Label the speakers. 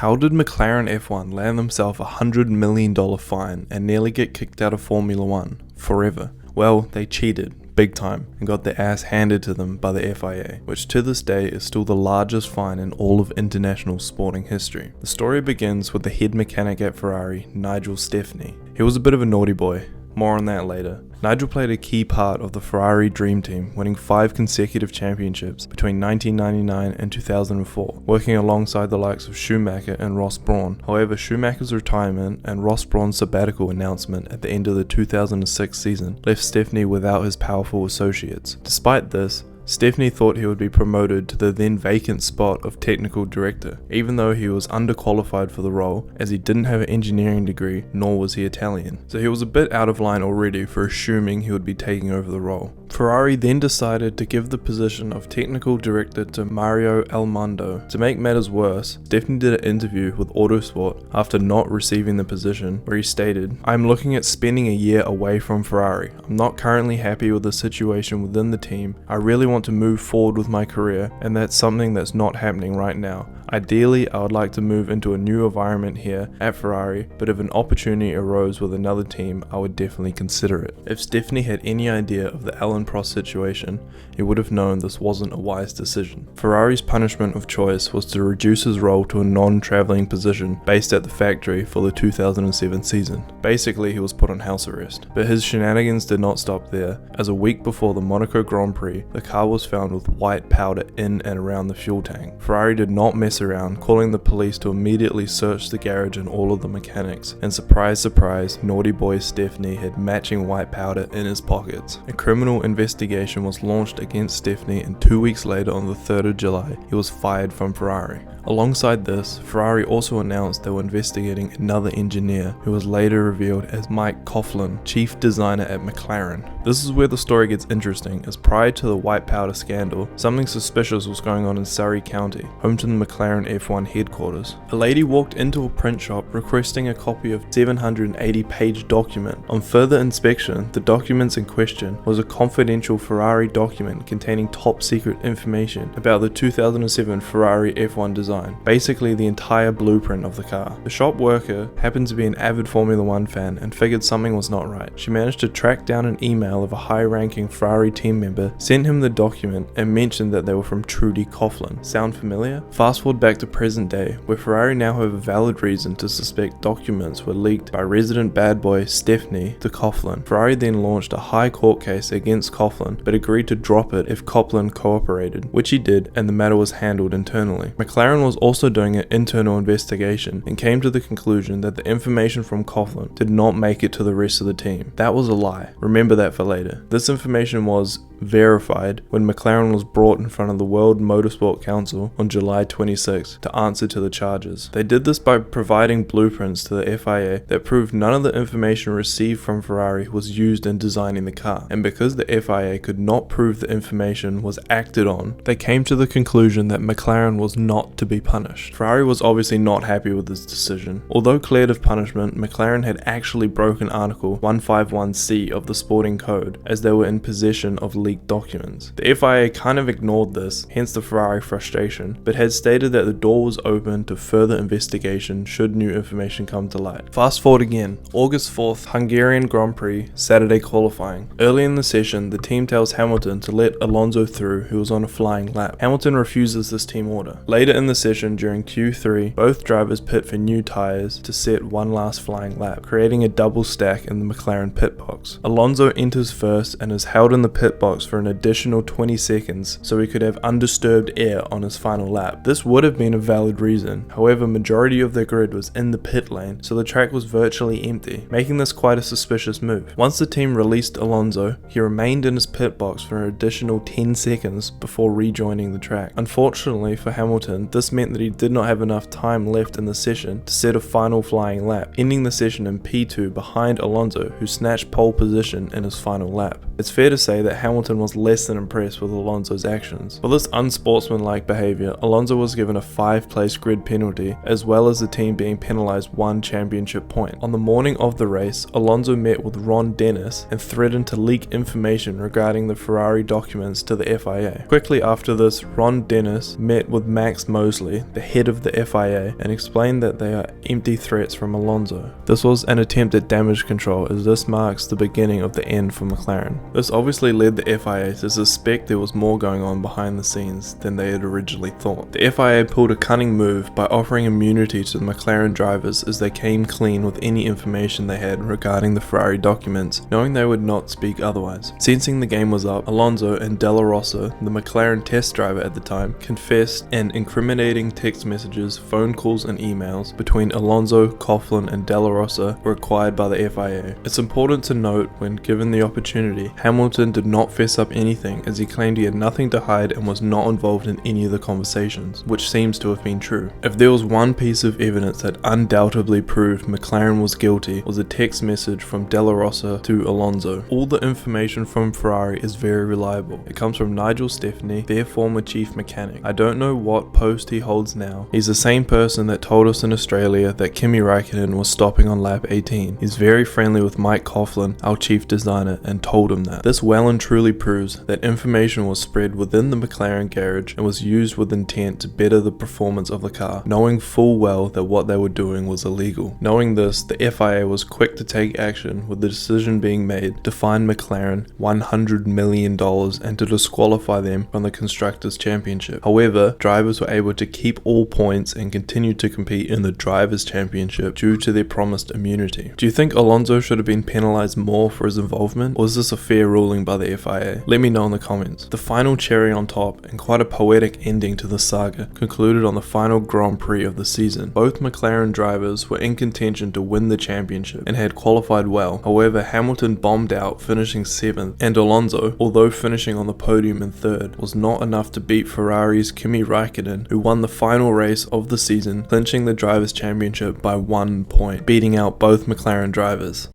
Speaker 1: How did McLaren F1 land themselves a $100 million fine and nearly get kicked out of Formula 1 forever? Well, they cheated, big time, and got their ass handed to them by the FIA, which to this day is still the largest fine in all of international sporting history. The story begins with the head mechanic at Ferrari, Nigel Stefani. He was a bit of a naughty boy. More on that later. Nigel played a key part of the Ferrari Dream Team, winning 5 consecutive championships between 1999 and 2004, working alongside the likes of Schumacher and Ross Brawn. However, Schumacher's retirement and Ross Brawn's sabbatical announcement at the end of the 2006 season left Stefani without his powerful associates. Despite this, Stefani thought he would be promoted to the then vacant spot of technical director, even though he was underqualified for the role as he didn't have an engineering degree, nor was he Italian. So he was a bit out of line already for assuming he would be taking over the role. Ferrari then decided to give the position of technical director to Mario Almondo. To make matters worse, Stefani did an interview with Autosport after not receiving the position, where he stated, "I'm looking at spending a year away from Ferrari. I'm not currently happy with the situation within the team. I really want to move forward with my career, and that's something that's not happening right now. Ideally, I would like to move into a new environment here at Ferrari, but if an opportunity arose with another team, I would definitely consider it." If Stefani had any idea of the Alan Prost situation, he would have known this wasn't a wise decision. Ferrari's punishment of choice was to reduce his role to a non-travelling position based at the factory for the 2007 season. Basically, he was put on house arrest. But his shenanigans did not stop there, as a week before the Monaco Grand Prix, the car was found with white powder in and around the fuel tank. Ferrari did not mess around, calling the police to immediately search the garage and all of the mechanics, and surprise surprise, naughty boy Stefani had matching white powder in his pockets. A criminal investigation was launched against Stefani, and 2 weeks later, on the 3rd of July, he was fired from Ferrari. Alongside this, Ferrari also announced they were investigating another engineer who was later revealed as Mike Coughlin, chief designer at McLaren. This is where the story gets interesting, as prior to the white powder scandal, something suspicious was going on in Surrey County, home to the McLaren F1 headquarters. A lady walked into a print shop requesting a copy of a 780-page document. On further inspection, the documents in question was a confidential Ferrari document containing top secret information about the 2007 Ferrari F1 design. Basically the entire blueprint of the car. The shop worker happened to be an avid Formula 1 fan and figured something was not right. She managed to track down an email of a high-ranking Ferrari team member, sent him the document, and mentioned that they were from Trudy Coughlin. Sound familiar? Fast forward back to present day, where Ferrari now have a valid reason to suspect documents were leaked by resident bad boy Stefani to Coughlin. Ferrari then launched a high court case against Coughlin, but agreed to drop it if Coughlin cooperated, which he did, and the matter was handled internally. McLaren was also doing an internal investigation and came to the conclusion that the information from Coughlin did not make it to the rest of the team. That was a lie. Remember that for later. This information was verified when McLaren was brought in front of the World Motorsport Council on July 26 to answer to the charges. They did this by providing blueprints to the FIA that proved none of the information received from Ferrari was used in designing the car, and because the FIA could not prove the information was acted on, they came to the conclusion that McLaren was not to be punished. Ferrari was obviously not happy with this decision. Although cleared of punishment, McLaren had actually broken Article 151C of the Sporting Code, as they were in possession of leaked documents. The FIA kind of ignored this, hence the Ferrari frustration, but had stated that the door was open to further investigation should new information come to light. Fast forward again, August 4th, Hungarian Grand Prix, Saturday qualifying. Early in the session, the team tells Hamilton to let Alonso through, who was on a flying lap. Hamilton refuses this team order. Later in the session, during Q3, both drivers pit for new tyres to set one last flying lap, creating a double stack in the McLaren pit box. Alonso enters first and is held in the pit box for an additional 20 seconds so he could have undisturbed air on his final lap. This would have been a valid reason, however majority of the grid was in the pit lane, so the track was virtually empty, making this quite a suspicious move. Once the team released Alonso, he remained in his pit box for an additional 10 seconds before rejoining the track. Unfortunately for Hamilton, this meant that he did not have enough time left in the session to set a final flying lap, ending the session in P2 behind Alonso, who snatched pole position in his final lap. It's fair to say that Hamilton Hamilton was less than impressed with Alonso's actions. For this unsportsmanlike behaviour, Alonso was given a 5-place grid penalty, as well as the team being penalised 1 championship point. On the morning of the race, Alonso met with Ron Dennis and threatened to leak information regarding the Ferrari documents to the FIA. Quickly after this, Ron Dennis met with Max Mosley, the head of the FIA, and explained that they are empty threats from Alonso. This was an attempt at damage control, as this marks the beginning of the end for McLaren. This obviously led the FIA to suspect there was more going on behind the scenes than they had originally thought. The FIA pulled a cunning move by offering immunity to the McLaren drivers as they came clean with any information they had regarding the Ferrari documents, knowing they would not speak otherwise. Sensing the game was up, Alonso and Della Rosa, the McLaren test driver at the time, confessed, and incriminating text messages, phone calls and emails between Alonso, Coughlin and Della Rosa were acquired by the FIA. It's important to note, when given the opportunity, Hamilton did not fess up anything, as he claimed he had nothing to hide and was not involved in any of the conversations, which seems to have been true. If there was one piece of evidence that undoubtedly proved McLaren was guilty, was a text message from Della Rosa to Alonso. All the information from Ferrari is very reliable. It comes from Nigel Stefani, their former chief mechanic. I don't know what post he holds now. He's the same person that told us in Australia that Kimi Raikkonen was stopping on lap 18. He's very friendly with Mike Coughlin, our chief designer, and told him that. This well and truly proves that information was spread within the McLaren garage and was used with intent to better the performance of the car, knowing full well that what they were doing was illegal. Knowing this, the FIA was quick to take action, with the decision being made to fine McLaren $100 million and to disqualify them from the Constructors' Championship. However, drivers were able to keep all points and continue to compete in the Drivers' Championship due to their promised immunity. Do you think Alonso should have been penalised more for his involvement, or is this a fair ruling by the FIA? Let me know in the comments. The final cherry on top, and quite a poetic ending to the saga, concluded on the final Grand Prix of the season. Both McLaren drivers were in contention to win the championship and had qualified well. However, Hamilton bombed out, finishing 7th, and Alonso, although finishing on the podium in 3rd, was not enough to beat Ferrari's Kimi Raikkonen, who won the final race of the season, clinching the Drivers' Championship by 1 point, beating out both McLaren drivers.